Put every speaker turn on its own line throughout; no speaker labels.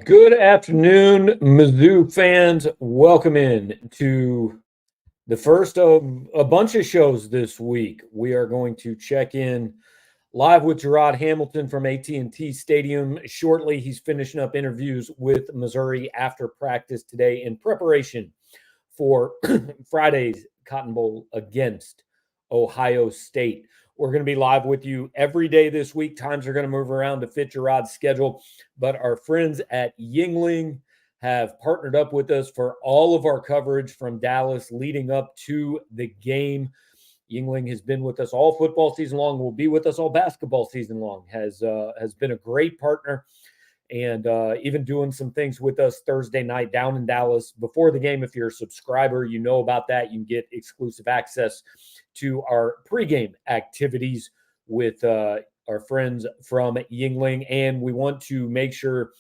Good afternoon, Mizzou fans. Welcome in to the first of a bunch of shows this week. We are going to check in live with Jarod Hamilton from AT&T Stadium. Shortly, he's finishing up interviews with Missouri after practice today in preparation for Friday's Cotton Bowl against Ohio State. We're going to be live with you every day this week. Times are going to move around to fit Jarod's schedule, but our friends at Yuengling have partnered up with us for all of our coverage from Dallas leading up to the game. Yuengling has been with us all football season long, will be with us all basketball season long, has been a great partner, and even doing some things with us Thursday night down in Dallas before the game. If you're a subscriber, you know about that. You can get exclusive access to our pregame activities with our friends from Yuengling, and we want to make sure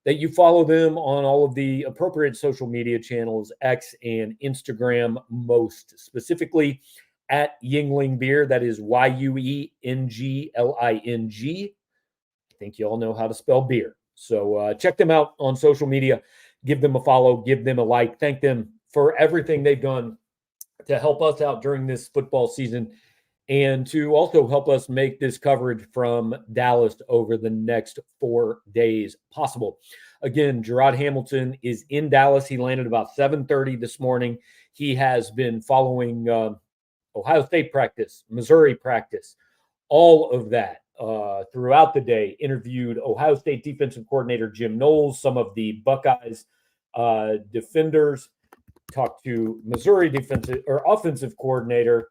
that you follow them on all of the appropriate social media channels, X and Instagram, most specifically at Yuengling Beer. That is Yuengling. I think you all know how to spell beer. So check them out on social media. Give them a follow. Give them a like. Thank them for everything they've done to help us out during this football season and to also help us make this coverage from Dallas over the next 4 days possible. Again, Jarod Hamilton is in Dallas. He landed about 7:30 this morning. He has been following Ohio State practice, Missouri practice, all of that throughout the day. Interviewed Ohio State defensive coordinator Jim Knowles, some of the Buckeyes defenders, talked to Missouri offensive coordinator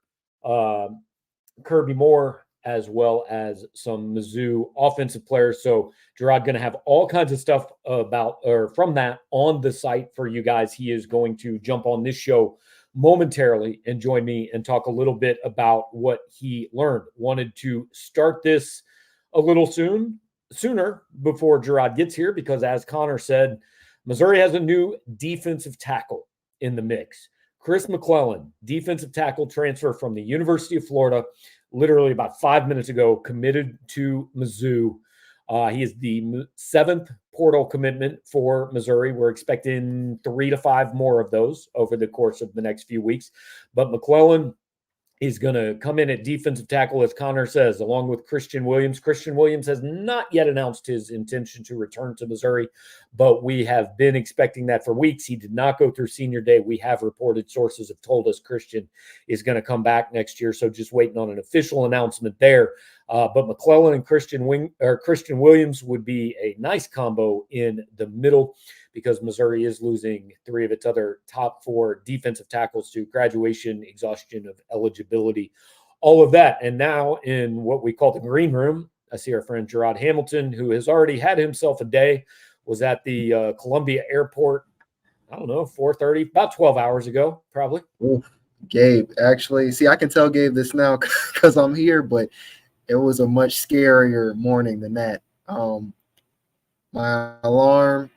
Kirby Moore, as well as some Mizzou offensive players. So Jarod going to have all kinds of stuff from that on the site for you guys. He is going to jump on this show momentarily and join me and talk a little bit about what he learned. Wanted to start this a little sooner before Jarod gets here because, as Connor said, Missouri has a new defensive tackle in the mix. Chris McClellan, defensive tackle transfer from the University of Florida, literally about 5 minutes ago, committed to Mizzou. He is the seventh portal commitment for Missouri. We're expecting 3 to 5 more of those over the course of the next few weeks. But McClellan is going to come in at defensive tackle, as Connor says, along with Christian Williams. Christian Williams has not yet announced his intention to return to Missouri, but we have been expecting that for weeks. He did not go through senior day. We have reported, sources have told us Christian is going to come back next year, so just waiting on an official announcement there. But McClellan and Christian Williams would be a nice combo in the middle because Missouri is losing 3 of its other top 4 defensive tackles to graduation, exhaustion of eligibility, all of that. And now in what we call the green room, I see our friend Jarod Hamilton, who has already had himself a day, was at the Columbia Airport, I don't know, 4:30, about 12 hours ago, probably.
Ooh, Gabe, actually, see, I can tell Gabe this now because I'm here, but it was a much scarier morning than that. My alarm,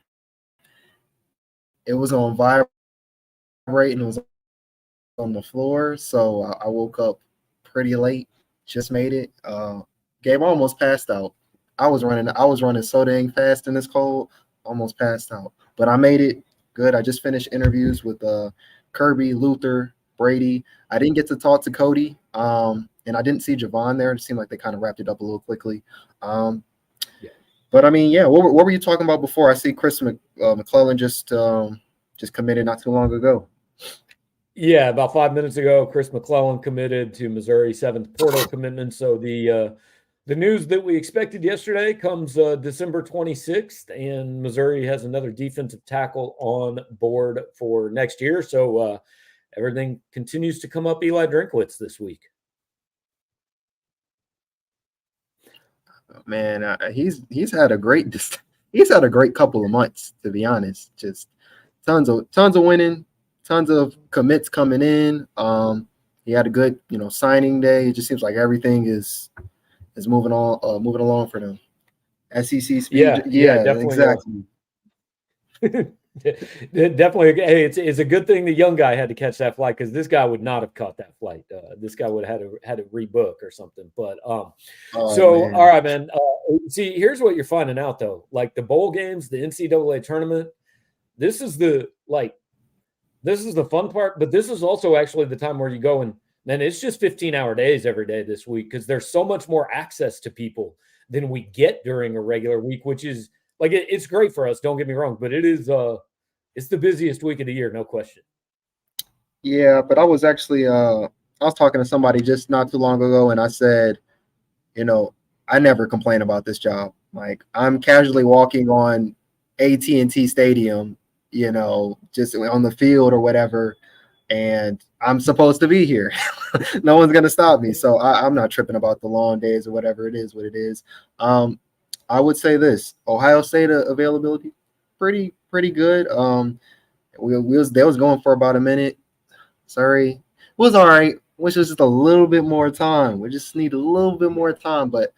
it was on vibrate and it was on the floor, so I woke up pretty late. Just made it. Gabe, I almost passed out. I was running so dang fast in this cold, almost passed out. But I made it good. I just finished interviews with Kirby, Luther, Brady. I didn't get to talk to Cody, and I didn't see Javon there. It seemed like they kind of wrapped it up a little quickly. But I mean, yeah. What were you talking about before? I see Chris McClellan just committed not too long ago.
Yeah, about 5 minutes ago, Chris McClellan committed to Missouri, 7th portal commitment. So the news that we expected yesterday comes December 26th, and Missouri has another defensive tackle on board for next year. So everything continues to come up Eli Drinkwitz this week.
Man, he's had a great couple of months, to be honest. Just tons of winning, tons of commits coming in. He had a good signing day. It just seems like everything is moving along for them. SEC speed,
yeah, definitely.
exactly.
Definitely. Hey, it's a good thing the young guy had to catch that flight because this guy would not have caught that flight. This guy would have had to rebook or something. But
Oh
so all
man.
right, man. See, here's what you're finding out though. Like the bowl games, the NCAA tournament. This is the this is the fun part, but this is also actually the time where you go and man, it's just 15-hour days every day this week because there's so much more access to people than we get during a regular week, which is like it's great for us. Don't get me wrong, but it's the busiest week of the year, no question.
Yeah, but I was actually I was talking to somebody just not too long ago, and I said, I never complain about this job. Like I'm casually walking on AT&T Stadium, just on the field or whatever, and I'm supposed to be here. No one's gonna stop me, so I'm not tripping about the long days or whatever. It is what it is. I would say this: Ohio State availability pretty good. They was going for about a minute. Sorry, it was all right. Wish was just a little bit more time. We just need a little bit more time, but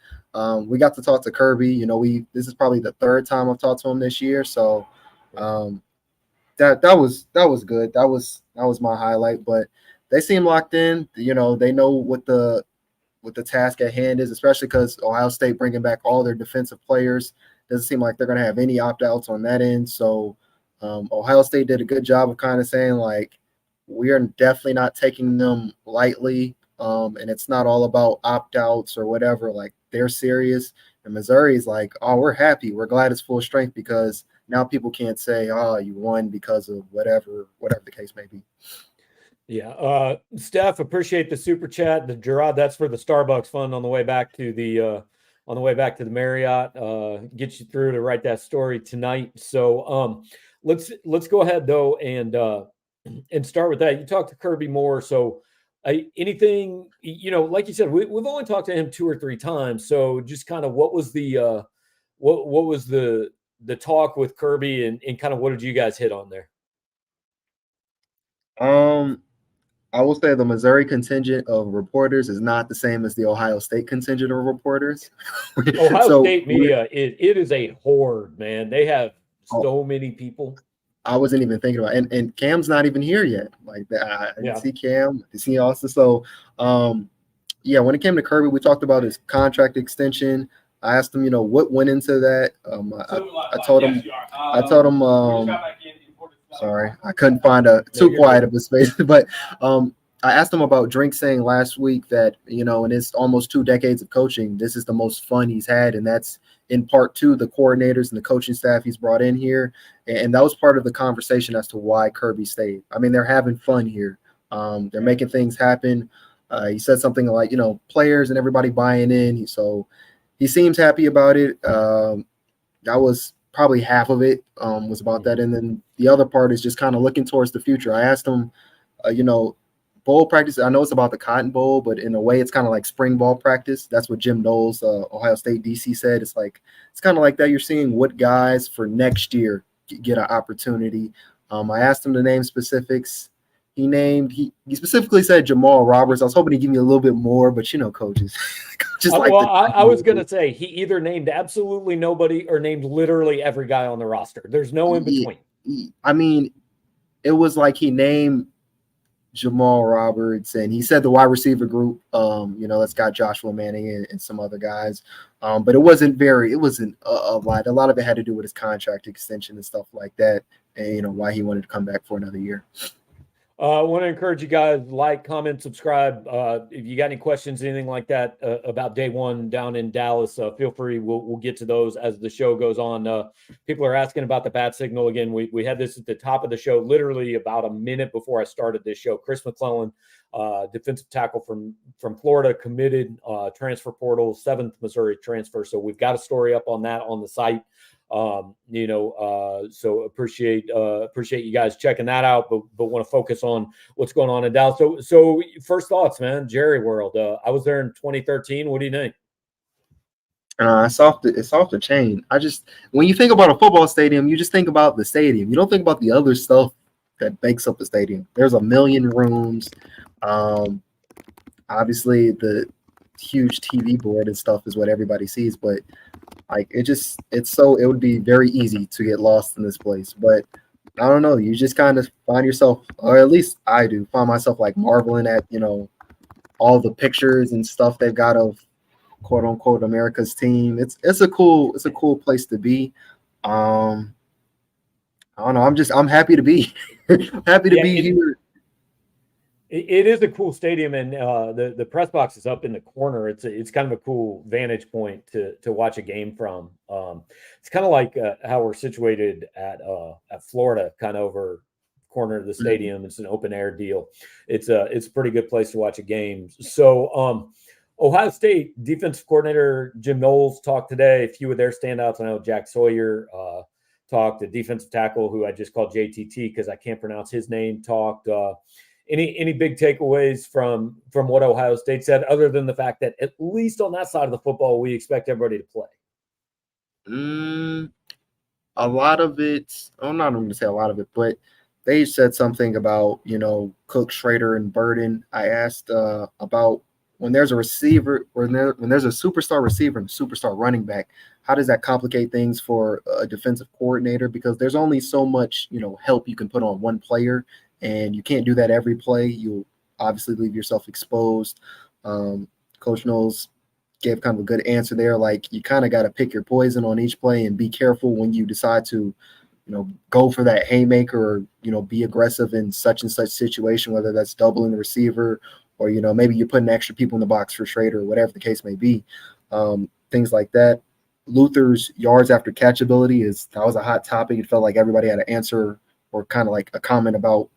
we got to talk to Kirby. This is probably the third time I've talked to him this year, so that was good. That was my highlight. But they seem locked in. They know what the task at hand is, especially because Ohio State bringing back all their defensive players. Doesn't seem like they're going to have any opt-outs on that end. So Ohio State did a good job of kind of saying, like, we are definitely not taking them lightly, and it's not all about opt-outs or whatever. Like, they're serious. And Missouri's like, oh, we're happy. We're glad it's full strength because now people can't say, oh, you won because of whatever the case may be.
Yeah. Steph, appreciate the super chat. The Jarod, that's for the Starbucks fund on the way back to the Marriott. Get you through to write that story tonight. So let's go ahead though and start with that. You talked to Kirby Moore. So anything, like you said, we've only talked to him 2 or 3 times. So just kind of what was the what was the talk with Kirby and kind of what did you guys hit on there?
I will say the Missouri contingent of reporters is not the same as the Ohio State contingent of reporters.
Ohio State media, it is a horde, man. They have so many people.
I wasn't even thinking about it. And Cam's not even here yet. Like I didn't see Cam, I didn't see Austin. So when it came to Kirby, we talked about his contract extension. I asked him, what went into that. I told him sorry, I couldn't find too quiet of a space. But I asked him about Drink saying last week that, in his almost 2 decades of coaching, this is the most fun he's had. And that's in part to the coordinators and the coaching staff he's brought in here. And that was part of the conversation as to why Kirby stayed. I mean, they're having fun here. They're making things happen. He said something like, players and everybody buying in. So he seems happy about it. That was probably half of it was about that. And then the other part is just kind of looking towards the future. I asked him, bowl practice. I know it's about the Cotton Bowl, but in a way it's kind of like spring ball practice. That's what Jim Knowles, Ohio State DC said. It's kind of like that. You're seeing what guys for next year get an opportunity. I asked him to name specifics. He specifically said Jamal Roberts. I was hoping he'd give me a little bit more, but coaches.
I was going to say he either named absolutely nobody or named literally every guy on the roster. There's no in between.
I mean, it was like he named Jamal Roberts and he said the wide receiver group, that's got Joshua Manning and some other guys. But it wasn't a lot. A lot of it had to do with his contract extension and stuff like that. And, why he wanted to come back for another year.
I want to encourage you guys, like, comment, subscribe. If you got any questions, anything like that about day one down in Dallas, feel free. We'll get to those as the show goes on. People are asking about the bat signal again. We had this at the top of the show, literally about a minute before I started this show. Chris McClellan, defensive tackle from Florida, committed, transfer portal, 7th Missouri transfer. So we've got a story up on that on the site. So appreciate you guys checking that out, but want to focus on what's going on in Dallas. So first thoughts, man, Jerry World. I was there in 2013. What do you think?
It's off the chain. When you think about a football stadium, you just think about the stadium. You don't think about the other stuff that makes up the stadium. There's a million rooms. Obviously the huge TV board and stuff is what everybody sees, but it would be very easy to get lost in this place. But I don't know. You just kind of find yourself, or at least I do, find myself like marveling at all the pictures and stuff they've got of quote unquote America's team. It's a cool place to be. Um, I don't know. I'm happy to be happy to
Yeah,
be here.
it is a cool stadium, and the press box is up in the corner. It's kind of a cool vantage point to watch a game from. It's kind of like how we're situated at Florida, kind of over corner of the
Mhm.
stadium. It's an open air deal. It's a pretty good place to watch a game. So Ohio State defensive coordinator Jim Knowles talked today. A few of their standouts. I know Jack Sawyer talked. The defensive tackle, who I just called JTT because I can't pronounce his name, talked. Any big takeaways from what Ohio State said, other than the fact that at least on that side of the football, we expect everybody to play?
Mm, a lot of it. I'm not going to say a lot of it, but they said something about Cook, Schrader, and Burden. I asked about when there's a receiver, when there's a superstar receiver and a superstar running back, how does that complicate things for a defensive coordinator? Because there's only so much help you can put on one player, and you can't do that every play. You'll obviously leave yourself exposed. Coach Knowles gave kind of a good answer there. Like, you kind of got to pick your poison on each play and be careful when you decide to, go for that haymaker or, be aggressive in such and such situation, whether that's doubling the receiver or, maybe you're putting extra people in the box for Schrader or whatever the case may be. Things like that. Luther's yards after catch ability that was a hot topic. It felt like everybody had an answer or kind of like a comment about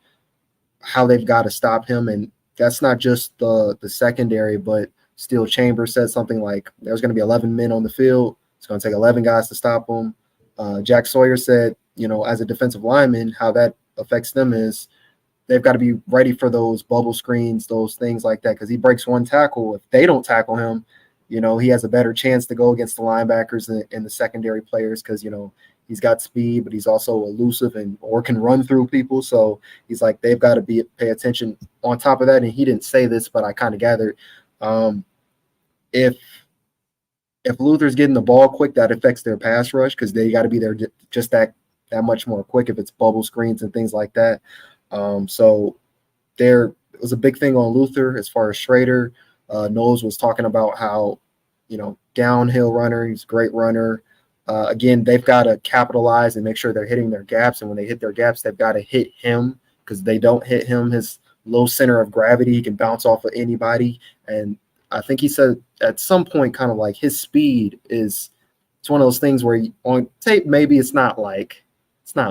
how they've got to stop him. And that's not just the secondary, but Steel Chambers said something like there's going to be 11 men on the field. It's going to take 11 guys to stop him. Jack Sawyer said, as a defensive lineman, how that affects them is they've got to be ready for those bubble screens, those things like that, because he breaks one tackle. If they don't tackle him, he has a better chance to go against the linebackers and the secondary players because, he's got speed, but he's also elusive or can run through people. So he's like, they've got to pay attention on top of that. And he didn't say this, but I kind of gathered if Luther's getting the ball quick, that affects their pass rush because they got to be there just that much more quick if it's bubble screens and things like that. So there was a big thing on Luther as far as Schrader. Knowles was talking about how, downhill runner, he's a great runner. Again, they've got to capitalize and make sure they're hitting their gaps. And when they hit their gaps, they've got to hit him because they don't hit him. His low center of gravity, he can bounce off of anybody. And I think he said at some point kind of like his speed it's one of those things where on tape, maybe it's not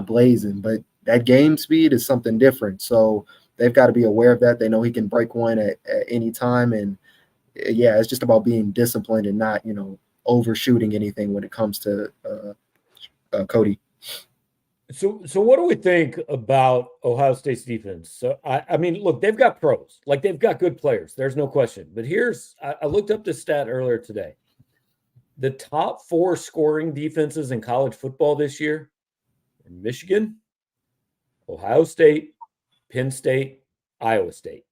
blazing, but that game speed is something different. So they've got to be aware of that. They know he can break one at any time. And yeah, it's just about being disciplined and not, overshooting anything when it comes to Cody.
So what do we think about Ohio State's defense? So I mean, look, they've got pros, like they've got good players. There's no question. But I looked up this stat earlier today. The top 4 scoring defenses in college football this year are Michigan, Ohio State, Penn State, Iowa State.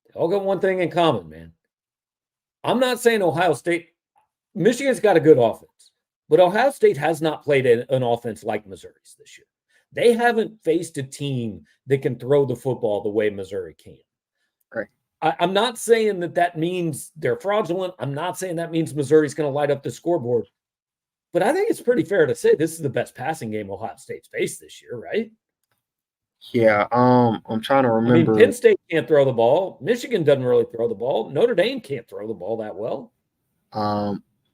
They all got one thing in common, man. I'm not saying Ohio State, Michigan's got a good offense, but Ohio State has not played an offense like Missouri's this year. They haven't faced a team that can throw the football the way Missouri can.
Right.
I'm not saying that means they're fraudulent. I'm not saying that means Missouri's going to light up the scoreboard. But I think it's pretty fair to say this is the best passing game Ohio State's faced this year, right?
Yeah, I'm trying to remember.
I mean, Penn State can't throw the ball. Michigan doesn't really throw the ball. Notre Dame can't throw the ball that well.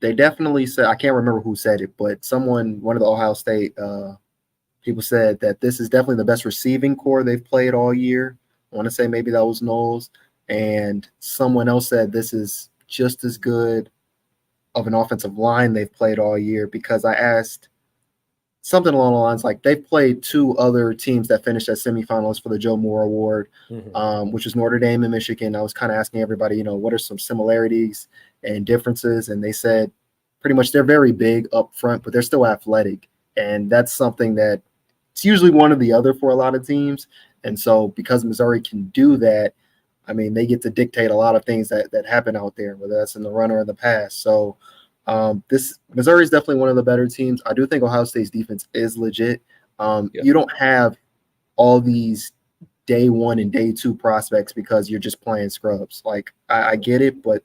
They definitely said, I can't remember who said it, but one of the Ohio State people said that this is definitely the best receiving core they've played all year. I want to say maybe that was Knowles. And someone else said this is just as good of an offensive line they've played all year, because I asked something along the lines like they've played 2 other teams that finished as semifinalists for the Joe Moore Award, which was Notre Dame and Michigan. I was kind of asking everybody, what are some similarities and differences? And they said pretty much they're very big up front, but they're still athletic. And that's something that it's usually one or the other for a lot of teams. And so because Missouri can do that, I mean, they get to dictate a lot of things that happen out there, whether that's in the run or in the pass. So Missouri is definitely one of the better teams. I do think Ohio State's defense is legit. You don't have all these day one and day two prospects because you're just playing scrubs. Like I get it, but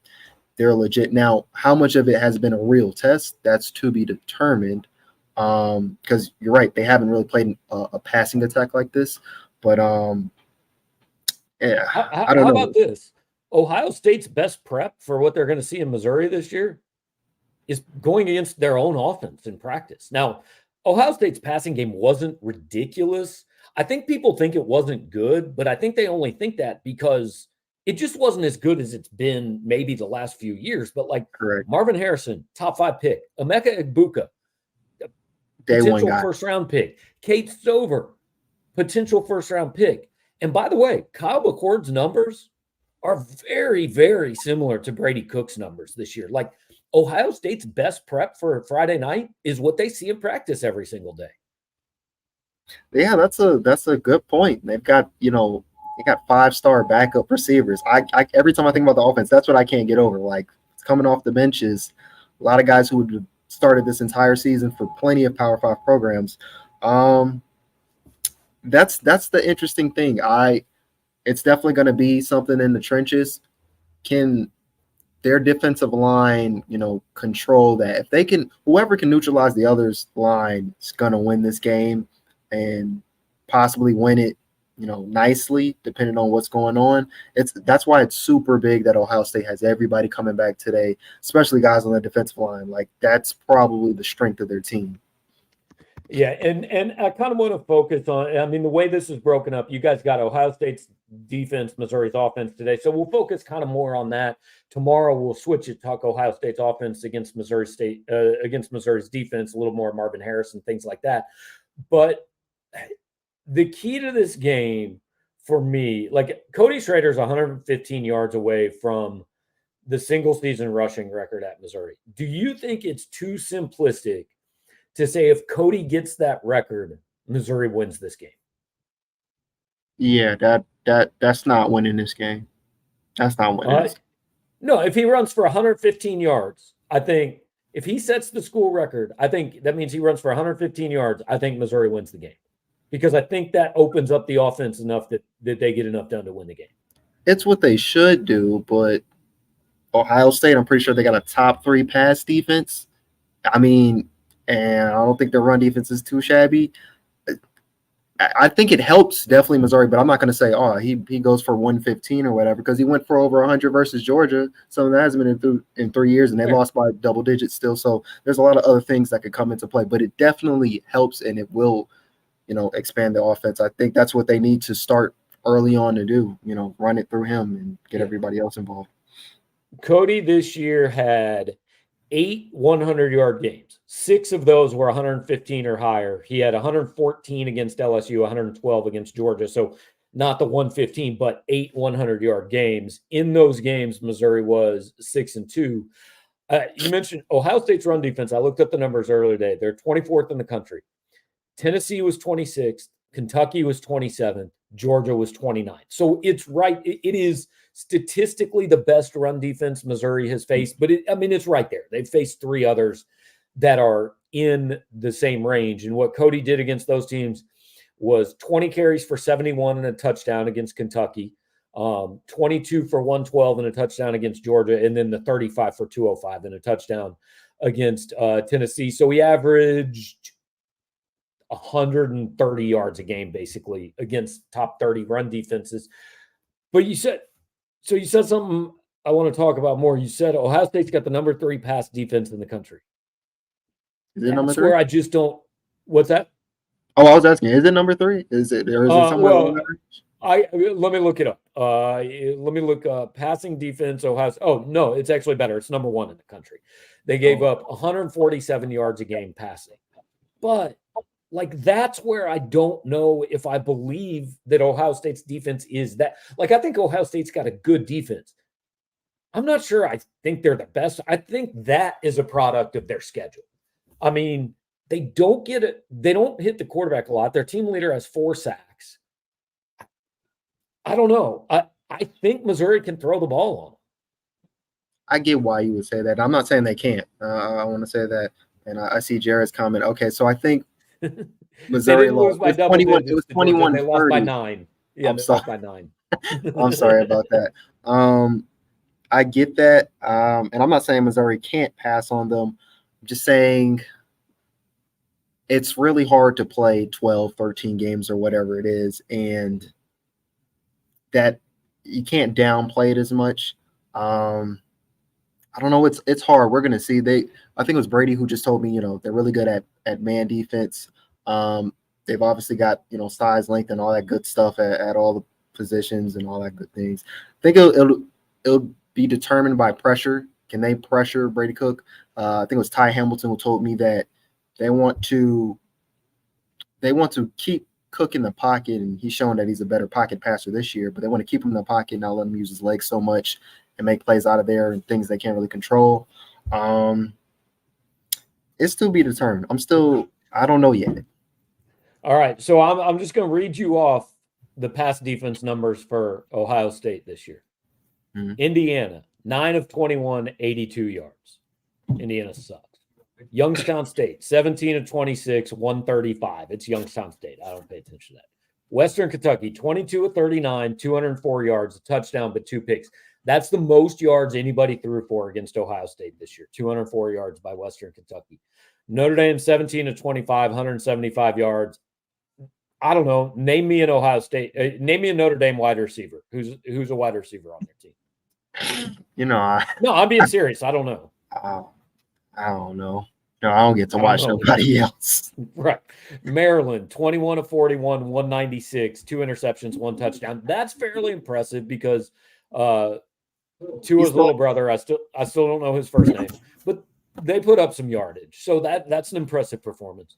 they're legit. Now, how much of it has been a real test? That's to be determined. Because you're right, they haven't really played a passing attack like this. But yeah, I don't
How
know.
about this? Ohio State's best prep for what they're going to see in Missouri this year is going against their own offense in practice. Now, Ohio State's passing game wasn't ridiculous. I think people think it wasn't good, but I think they only think that because it just wasn't as good as it's been maybe the last few years. But like
Correct.
Marvin Harrison, top 5 pick, Emeka Egbuka,
Day one
potential
guy.
first round pick, Kate Stover, potential first round pick. And by the way, Kyle McCord's numbers are very, very similar to Brady Cook's numbers this year. Like Ohio State's best prep for Friday night is what they see in practice every single day.
Yeah, that's a good point. They've got, they got 5-star backup receivers. I every time I think about the offense, that's what I can't get over. Like it's coming off the benches, a lot of guys who would have started this entire season for plenty of Power 5 programs. That's the interesting thing. It's definitely going to be something in the trenches. Can their defensive line, control that? If they can, whoever can neutralize the other's line is going to win this game and possibly win it, nicely, depending on what's going on. That's why it's super big that Ohio State has everybody coming back today, especially guys on the defensive line. Like that's probably the strength of their team.
Yeah, and I kind of want to focus on, I mean, the way this is broken up, you guys got Ohio State's defense, Missouri's offense today. So we'll focus kind of more on that. Tomorrow we'll switch it, talk Ohio State's offense against Missouri State, against Missouri's defense, a little more Marvin Harrison, things like that. But the key to this game for me, like Cody Schrader's 115 yards away from the single season rushing record at Missouri. Do you think it's too simplistic to say if Cody gets that record, Missouri wins this game?
Yeah, that's not winning this game. That's not winning.
No, if he runs for 115 yards, I think if he sets the school record, I think that means he runs for 115 yards. I think Missouri wins the game because I think that opens up the offense enough that they get enough done to win the game.
It's what they should do, but Ohio State, I'm pretty sure they got a top 3 pass defense. I mean, and I don't think their run defense is too shabby. I think it helps definitely Missouri, but I'm not going to say, he goes for 115 or whatever because he went for over 100 versus Georgia. So that hasn't been in 3 years, and they lost by double digits still. So there's a lot of other things that could come into play, but it definitely helps, and it will, expand the offense. I think that's what they need to start early on to do, run it through him and get everybody else involved.
Cody this year had 8 100-yard games. 6 of those were 115 or higher. He had 114 against LSU, 112 against Georgia. So not the 115, but 8 100-yard games. In those games, Missouri was 6-2. You mentioned Ohio State's run defense. I looked up the numbers earlier today. They're 24th in the country. Tennessee was 26th. Kentucky was 27th. Georgia was 29th. So it's right. It is statistically the best run defense Missouri has faced, but it's right there. They've faced 3 others that are in the same range. And what Cody did against those teams was 20 carries for 71 and a touchdown against Kentucky, 22 for 112 and a touchdown against Georgia, and then the 35 for 205 and a touchdown against Tennessee. So he averaged 130 yards a game, basically, against top 30 run defenses. But you said something I want to talk about more. You said Ohio State's got the number 3 pass defense in the country.
Is it number 3?
Where I just don't. What's that?
Oh, I was asking, is it number 3? Is it, or is it somewhere along that range?
Let me look it up. Let me look passing defense. Ohio. Oh no, it's actually better. It's number 1 in the country. They gave up 147 yards a game passing, but like that's where I don't know if I believe that Ohio State's defense is that. Like I think Ohio State's got a good defense. I'm not sure I think they're the best. I think that is a product of their schedule. I mean, they don't get it. They don't hit the quarterback a lot. Their team leader has 4 sacks. I don't know. I think Missouri can throw the ball on them.
I get why you would say that. I'm not saying they can't. I want to say that. And I see Jared's comment. Okay, so I think Missouri
didn't lose
lost.
by
It was
double
21. It
digits
was
to Georgia.
21-30.
They lost by 9. Yeah,
I'm
they
sorry.
lost by 9.
I'm sorry about that. I get that. And I'm not saying Missouri can't pass on them. I'm just saying it's really hard to play 12, 13 games or whatever it is, and that you can't downplay it as much. I don't know. It's hard. We're gonna see. I think it was Brady who just told me, they're really good at man defense. They've obviously got size, length, and all that good stuff at all the positions and all that good things. I think it'll be determined by pressure. Can they pressure Brady Cook? I think it was Ty Hamilton who told me that they want to keep Cook in the pocket, and he's shown that he's a better pocket passer this year. But they want to keep him in the pocket, not let him use his legs so much and make plays out of there and things they can't really control. It's still be determined. I don't know yet.
All right, so I'm just going to read you off the pass defense numbers for Ohio State this year.
Mm-hmm.
Indiana, 9 of 21, 82 yards. Indiana sucks. Youngstown State, 17 of 26, 135. It's Youngstown State. I don't pay attention to that. Western Kentucky, 22 of 39, 204 yards, a touchdown, but 2 picks. That's the most yards anybody threw for against Ohio State this year. 204 yards by Western Kentucky. Notre Dame, 17 of 25, 175 yards. I don't know. Name me an Ohio State. Name me a Notre Dame wide receiver. Who's a wide receiver on their team?
No,
I'm being serious. I don't know.
I don't know. No, I don't get to watch nobody else.
Right. Maryland, 21 of 41, 196, 2 interceptions, 1 touchdown. That's fairly impressive because Tua's little brother, I still don't know his first name, but they put up some yardage. So that's an impressive performance.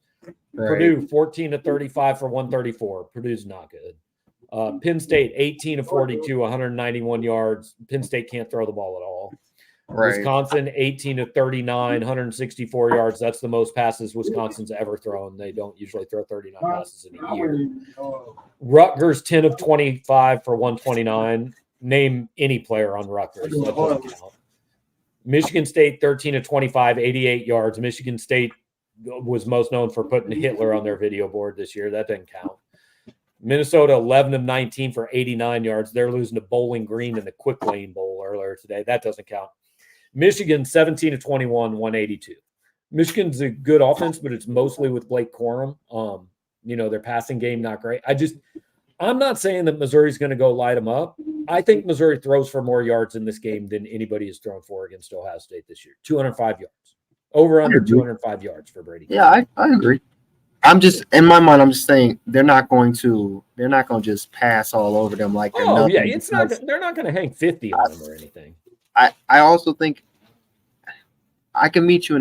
Right. Purdue, 14 of 35 for 134. Purdue's not good. Penn State, 18 of 42, 191 yards. Penn State can't throw the ball at all. Right. Wisconsin, 18 of 39, 164 yards. That's the most passes Wisconsin's ever thrown. They don't usually throw 39 passes in a year. Rutgers, 10 of 25 for 129. Name any player on Rutgers. That doesn't count. Michigan State, 13 of 25, 88 yards. Michigan State was most known for putting Hitler on their video board this year. That didn't count. Minnesota, 11 of 19 for 89 yards. They're losing to Bowling Green in the Quick Lane Bowl earlier today. That doesn't count. Michigan, 17 of 21, 182. Michigan's a good offense, but it's mostly with Blake Corum. Their passing game, not great. I'm not saying that Missouri's going to go light them up. I think Missouri throws for more yards in this game than anybody has thrown for against Ohio State this year. 205 yards. Over under 205 yards for Brady.
Yeah, I agree. I'm just in my mind. I'm just saying they're not going to just pass all over them like they're nothing.
Yeah, they're not going to hang 50 on them or anything.
I also think I can meet you in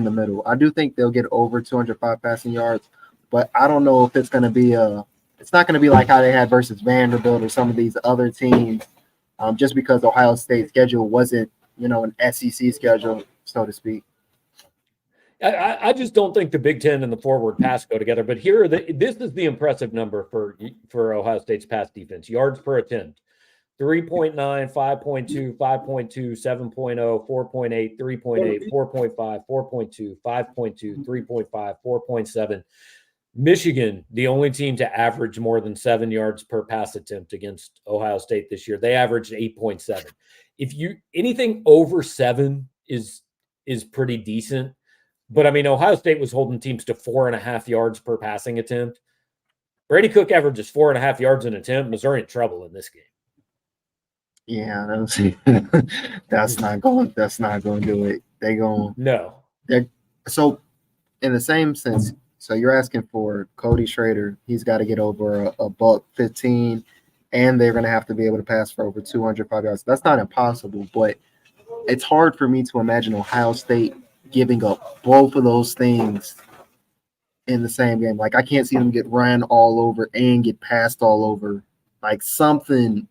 the middle. I do think they'll get over 205 passing yards, but I don't know if it's going to be it's not going to be like how they had versus Vanderbilt or some of these other teams, just because Ohio State's schedule wasn't, an SEC schedule, so to speak.
I just don't think the Big Ten and the forward pass go together. But this is the impressive number for Ohio State's pass defense. Yards per attempt. 3.9, 5.2, 5.2, 7.0, 4.8, 3.8, 4.5, 4.2, 5.2, 3.5, 4.7. Michigan, the only team to average more than 7 yards per pass attempt against Ohio State this year. They averaged 8.7. If anything over 7 is pretty decent. But Ohio State was holding teams to 4.5 yards per passing attempt. Brady Cook averages 4.5 yards an attempt. Missouri in trouble in this game.
Yeah, that's not going to do it.
No.
So in the same sense, so you're asking for Cody Schrader. He's got to get over a buck 15, and they're going to have to be able to pass for over 205 yards. That's not impossible, but it's hard for me to imagine Ohio State giving up both of those things in the same game. Like, I can't see them get run all over and get passed all over. Like, something.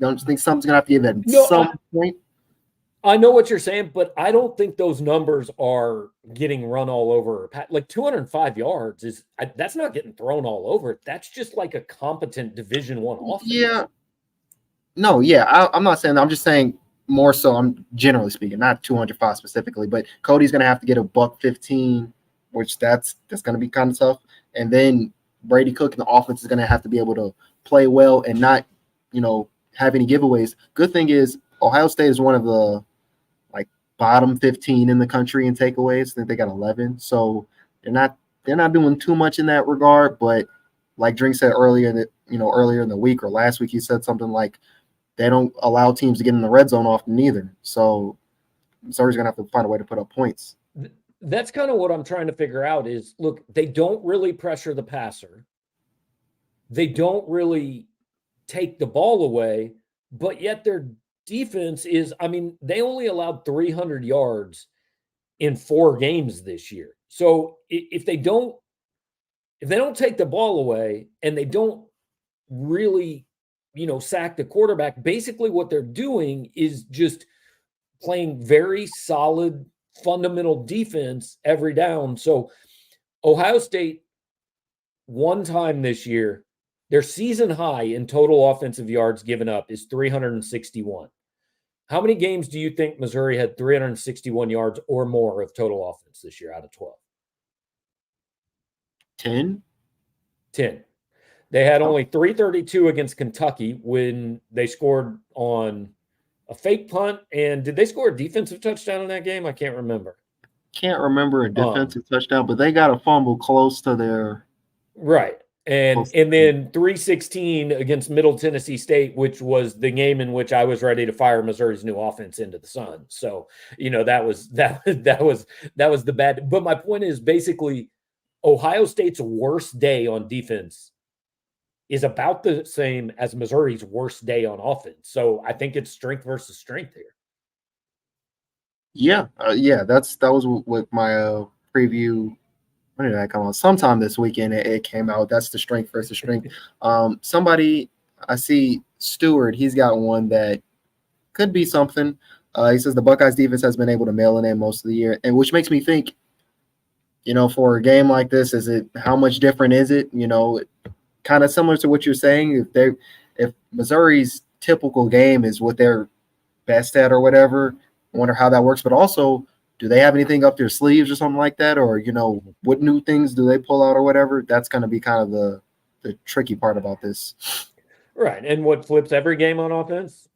Don't you think something's gonna have to give at some point?
I know what you're saying, but I don't think those numbers are getting run all over. Like 205 yards that's not getting thrown all over. That's just like a competent Division I offense.
Yeah. No, yeah, I'm not saying that. I'm just saying more so. I'm generally speaking, not 205 specifically, but Cody's gonna have to get a buck 15 which that's going to be kind of tough. And then Brady Cook and the offense is going to have to be able to play well and not, have any giveaways. Good thing is Ohio State is one of the bottom 15 in the country in takeaways. I think they got 11. So they're not doing too much in that regard. But like Drink said earlier in the week or last week, he said something like they don't allow teams to get in the red zone often either. So Missouri's going to have to find a way to put up points.
That's kind of what I'm trying to figure out is, look, they don't really pressure the passer. They don't really take the ball away, but yet their defense is, they only allowed 300 yards in 4 games this year. So if they don't take the ball away and they don't really, sack the quarterback, basically what they're doing is just playing very solid fundamental defense every down. So Ohio State, one time this year, their season high in total offensive yards given up is 361. How many games do you think Missouri had 361 yards or more of total offense this year out of 12?
10.
They had only 332 against Kentucky when they scored on a fake punt. And did they score a defensive touchdown in that game? I can't remember.
Can't remember a defensive touchdown, but they got a fumble close to their
right. And then 316 against Middle Tennessee State, which was the game in which I was ready to fire Missouri's new offense into the sun. So, that was the bad. But my point is basically Ohio State's worst day on defense is about the same as Missouri's worst day on offense. So I think it's strength versus strength here.
Yeah. That was with my preview. When did that come out? Sometime this weekend it came out. That's the strength versus strength. Somebody I see, Stewart, he's got one that could be something. He says the Buckeyes defense has been able to mail it in most of the year, and which makes me think, for a game like this, how much different is it? Kind of similar to what you're saying. If Missouri's typical game is what they're best at or whatever, I wonder how that works. But also, do they have anything up their sleeves or something like that? Or, what new things do they pull out or whatever? That's going to be kind of the tricky part about this.
Right. And what flips every game on offense?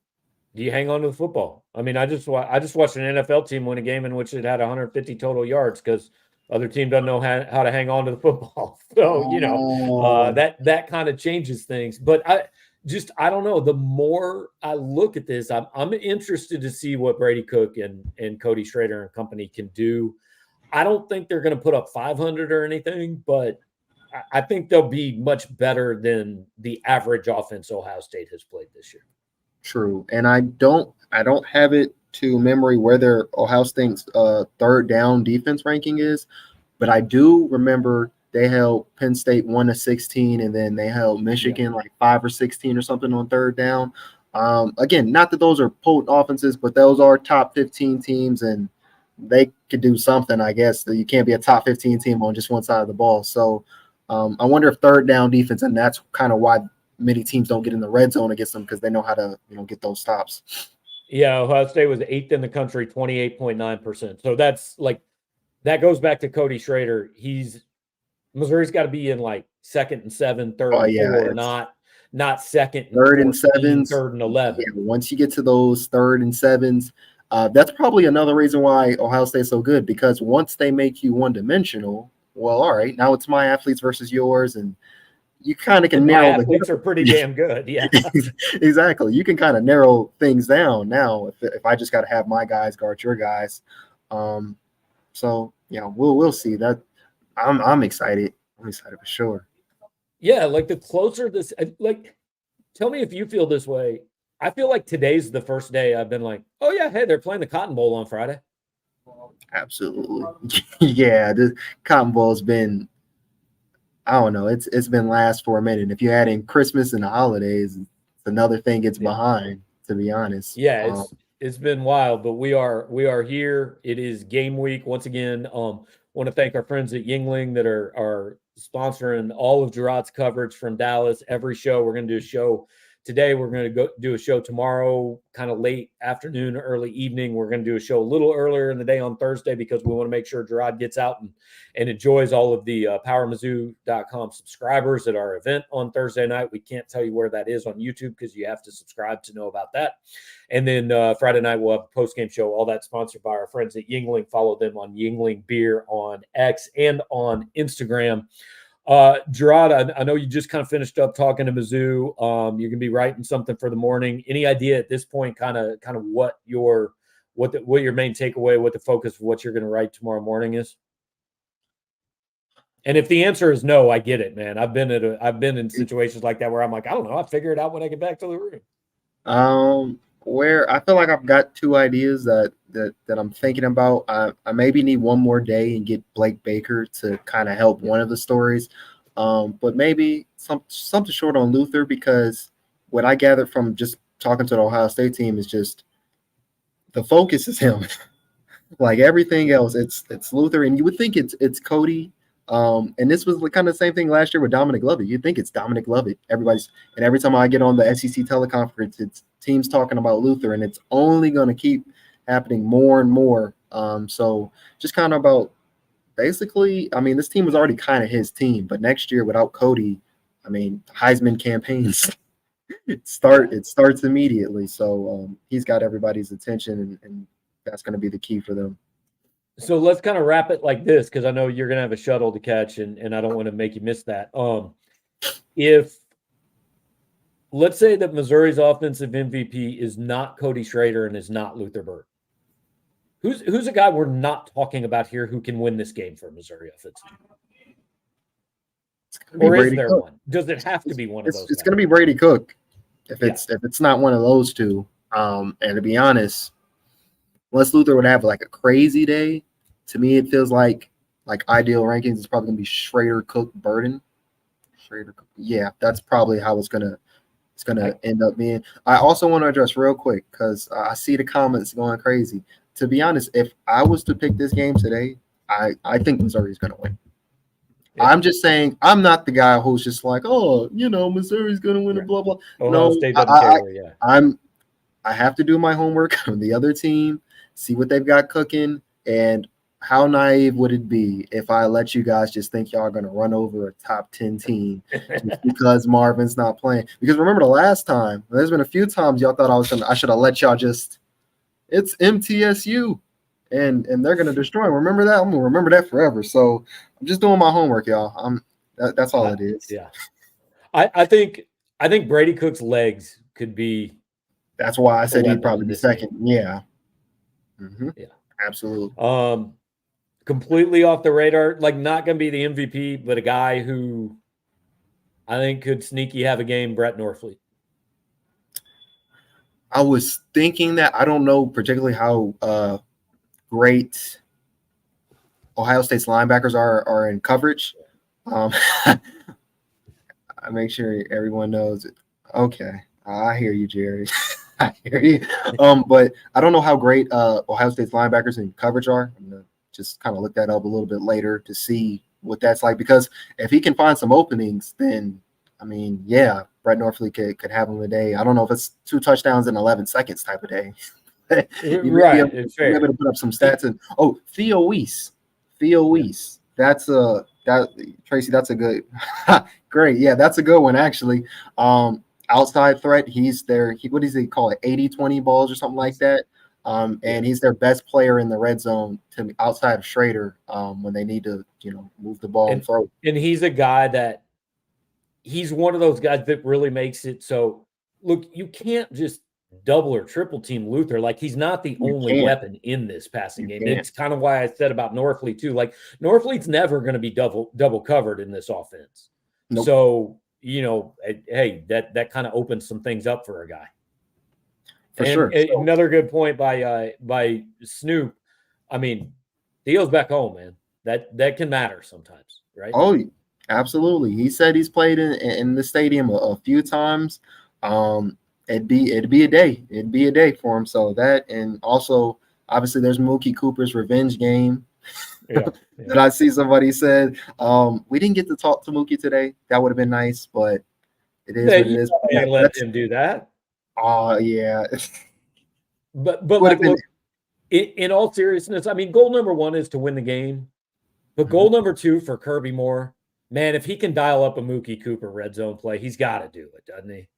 Do you hang on to the football? I just watched an NFL team win a game in which it had 150 total yards because other team doesn't know how to hang on to the football. So, that kind of changes things. But I don't know. The more I look at this, I'm interested to see what Brady Cook and Cody Schrader and company can do. I don't think they're going to put up 500 or anything, but I think they'll be much better than the average offense Ohio State has played this year.
True. And I don't have it to memory where their Ohio State's third down defense ranking is, but I do remember they held Penn State 1-16, and then they held Michigan 5 or 16 or something on third down. Again, not that those are potent offenses, but those are top 15 teams, and they could do something, I guess. You can't be a top 15 team on just one side of the ball. So I wonder if third down defense, and that's kind of why many teams don't get in the red zone against them, because they know how to get those stops.
Yeah, Ohio State was 8th in the country, 28.9%. So that goes back to Cody Schrader. Missouri's got to be in 2nd and 7, 3rd and 4, not 2nd and
3rd and 7s,
3rd and 11.
Yeah, once you get to those 3rd and 7s, that's probably another reason why Ohio State's so good, because once they make you one-dimensional, well, all right, now it's my athletes versus yours, and you kind of can narrow.
My athletes are pretty damn good. Yeah,
exactly. You can kind of narrow things down now if I just got to have my guys guard your guys. So we'll see that. I'm excited. I'm excited for sure.
Yeah, the closer this, tell me if you feel this way. I feel like today's the first day I've been like, oh yeah, hey, they're playing the Cotton Bowl on Friday.
Absolutely. Yeah, the Cotton Bowl has been, I don't know, it's been last for a minute. If you add in Christmas and the holidays, it's another thing gets behind, to be honest.
Yeah, it's been wild, but we are here. It is game week once again. Want to thank our friends at Yuengling that are sponsoring all of Jarod's coverage from Dallas. Every show we're going to do a show today. We're going to go do a show tomorrow, kind of late afternoon, early evening. We're going to do a show a little earlier in the day on Thursday because we want to make sure Jarod gets out and enjoys all of the PowerMizzou.com subscribers at our event on Thursday night. We can't tell you where that is on YouTube because you have to subscribe to know about that. And then Friday night, we'll have a post-game show, all that sponsored by our friends at Yuengling. Follow them on Yuengling Beer on X and on Instagram. Jarod, I know you just kind of finished up talking to Mizzou. You're going to be writing something for the morning. Any idea at this point kind of what your main takeaway, what the focus of what you're going to write tomorrow morning is? And if the answer is no, I get it, man. I've been in situations like that where I'm like, I don't know, I'll figure it out when I get back to the room.
Where I feel like I've got two ideas that I'm thinking about. I maybe need one more day and get Blake Baker to kind of help one of the stories. But maybe something short on Luther, because what I gathered from just talking to the Ohio State team is just the focus is him. Like everything else, it's Luther, and you would think it's Cody. And this was kind of the same thing last year with Dominic Lovett. You'd think it's Dominic Lovett. Every time I get on the SEC teleconference, it's teams talking about Luther, and it's only going to keep happening more and more. So just kind of about basically, I mean, this team was already kind of his team, but next year without Cody, I mean, Heisman campaigns it starts immediately. So he's got everybody's attention, and that's going to be the key for them.
So let's kind of wrap it like this, because I know you're going to have a shuttle to catch, and I don't want to make you miss that. If let's say that Missouri's offensive MVP is not Cody Schrader and is not Luther Burden, who's a guy we're not talking about here who can win this game for Missouri offensively? Or is there one? Does it have to be one of those?
It's going to be Brady Cook if it's not one of those two. And to be honest, unless Luther would have like a crazy day, to me it feels like ideal rankings is probably going to be Schrader, Cook, Burden. Yeah, that's probably how it's gonna end up being. I also want to address real quick, because I see the comments going crazy. To be honest, if I was to pick this game today, I think Missouri's going to win. Yeah. I'm just saying, I'm not the guy who's just like, oh, Missouri's going to win and blah blah.
Ohio State doesn't care.
I have to do my homework on the other team, see what they've got cooking, and how naive would it be if I let you guys just think y'all are going to run over a top 10 team just because Marvin's not playing? Because remember the last time, there's been a few times y'all thought I should have let y'all just – it's MTSU, and they're going to destroy them. Remember that? I'm going to remember that forever. So I'm just doing my homework, y'all. That's all it is.
Yeah. I think Brady Cook's legs could be –
that's why I said he'd probably be second. Game. Yeah. Mm-hmm.
Yeah.
Absolutely.
Completely off the radar, like not going to be the MVP, but a guy who I think could sneaky have a game, Brett Norfleet.
I was thinking that. I don't know particularly how great Ohio State's linebackers are in coverage. I make sure everyone knows it. Okay. I hear you, Jerry. I hear you. But I don't know how great Ohio State's linebackers in coverage are. I'm going to just kind of look that up a little bit later to see what that's like. Because if he can find some openings, then, I mean, yeah, Brett Norfleet could have him a day. I don't know if it's 2 touchdowns in 11 seconds type of day.
Right.
It's fair. Able to put up some stats. And Theo Weiss. Tracy, that's a good – great. Yeah, that's a good one, actually. Outside threat, he's their what does he call it, 80-20 balls or something like that, and he's their best player in the red zone outside of Schrader when they need to move the ball and throw.
And he's a guy that he's one of those guys that really makes it so. Look, you can't just double or triple team Luther. Like, he's not the only weapon in this passing game. It's kind of why I said about Norfleet too. Like, Norfleet's never going to be double covered in this offense. Nope. So hey, that kind of opens some things up for a guy.
For sure.
Another good point by Snoop. I mean, Theo's back home, man. That can matter sometimes, right?
Oh, absolutely. He said he's played in the stadium a few times. It'd be a day. It'd be a day for him. So that, and also obviously there's Mookie Cooper's revenge game. Yeah. That I see somebody said we didn't get to talk to Mookie today. That would have been nice, but It is
No,
what it
you
is.
ain't let him do that.
Oh yeah.
But
Would
like,
have been.
look, in all seriousness, I mean, goal number one is to win the game. But goal
Mhm.
number two for Kirby Moore, man, if he can dial up a Mookie Cooper red zone play, he's got to do it, doesn't he?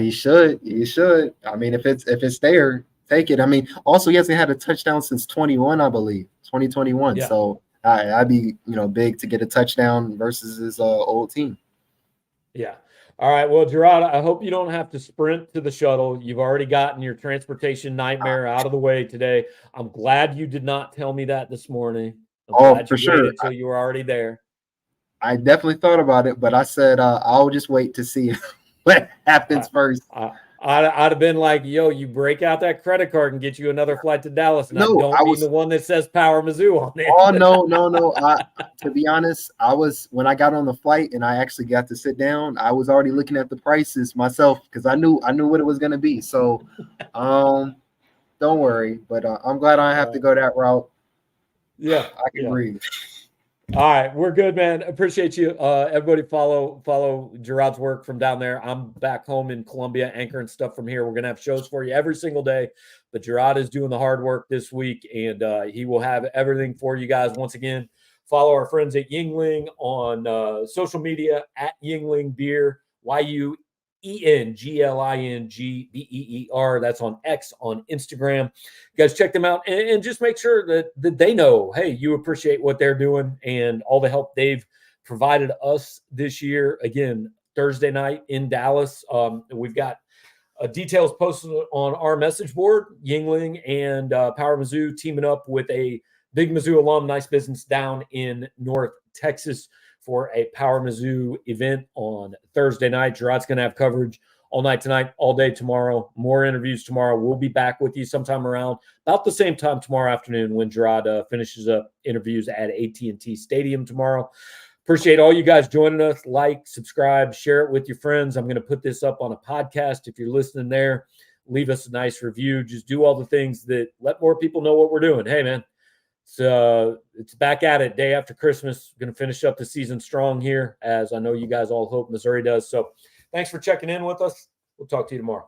You should. You should. I mean, if it's there, take it. I mean, also he hasn't had a touchdown since 21, I believe, 2021.
Yeah.
So I'd be big to get a touchdown versus his old team.
Yeah. All right. Well, Jarod, I hope you don't have to sprint to the shuttle. You've already gotten your transportation nightmare out of the way today. I'm glad you did not tell me that this morning. I'm
Oh,
glad
for
you
sure.
waited till you were already there.
I definitely thought about it, but I said I'll just wait to see what happens first.
I'd have been like, yo, you break out that credit card and get you another flight to Dallas. And I
No,
don't
I
mean
was.
the one that says Power Mizzou on it.
Oh no. To be honest, when I got on the flight and I actually got to sit down, I was already looking at the prices myself because I knew what it was going to be. So, don't worry. But I'm glad I have to go that route.
Yeah,
I can breathe.
All right, we're good, man. Appreciate you. Everybody follow Jarod's work from down there. I'm back home in Columbia, anchoring stuff from here. We're gonna have shows for you every single day, but Jarod is doing the hard work this week, and he will have everything for you guys. Once again, follow our friends at Yuengling on social media at Yuengling Beer. YUENGLINGBEER. That's on X, on Instagram. You guys check them out and just make sure that they know, hey, you appreciate what they're doing and all the help they've provided us this year. Again, Thursday night in Dallas. We've got details posted on our message board. Yuengling and Power Mizzou teaming up with a big Mizzou alum, nice business down in North Texas for a Power Mizzou event on Thursday night. Jarod's going to have coverage all night tonight, all day tomorrow, more interviews tomorrow. We'll be back with you sometime around about the same time tomorrow afternoon when Jarod finishes up interviews at AT&T Stadium tomorrow. Appreciate all you guys joining us. Like, subscribe, share it with your friends. I'm going to put this up on a podcast. If you're listening there, leave us a nice review. Just do all the things that let more people know what we're doing. Hey, man, it's back at it day after Christmas. We're going to finish up the season strong here, as I know you guys all hope Missouri does. So thanks for checking in with us. We'll talk to you tomorrow.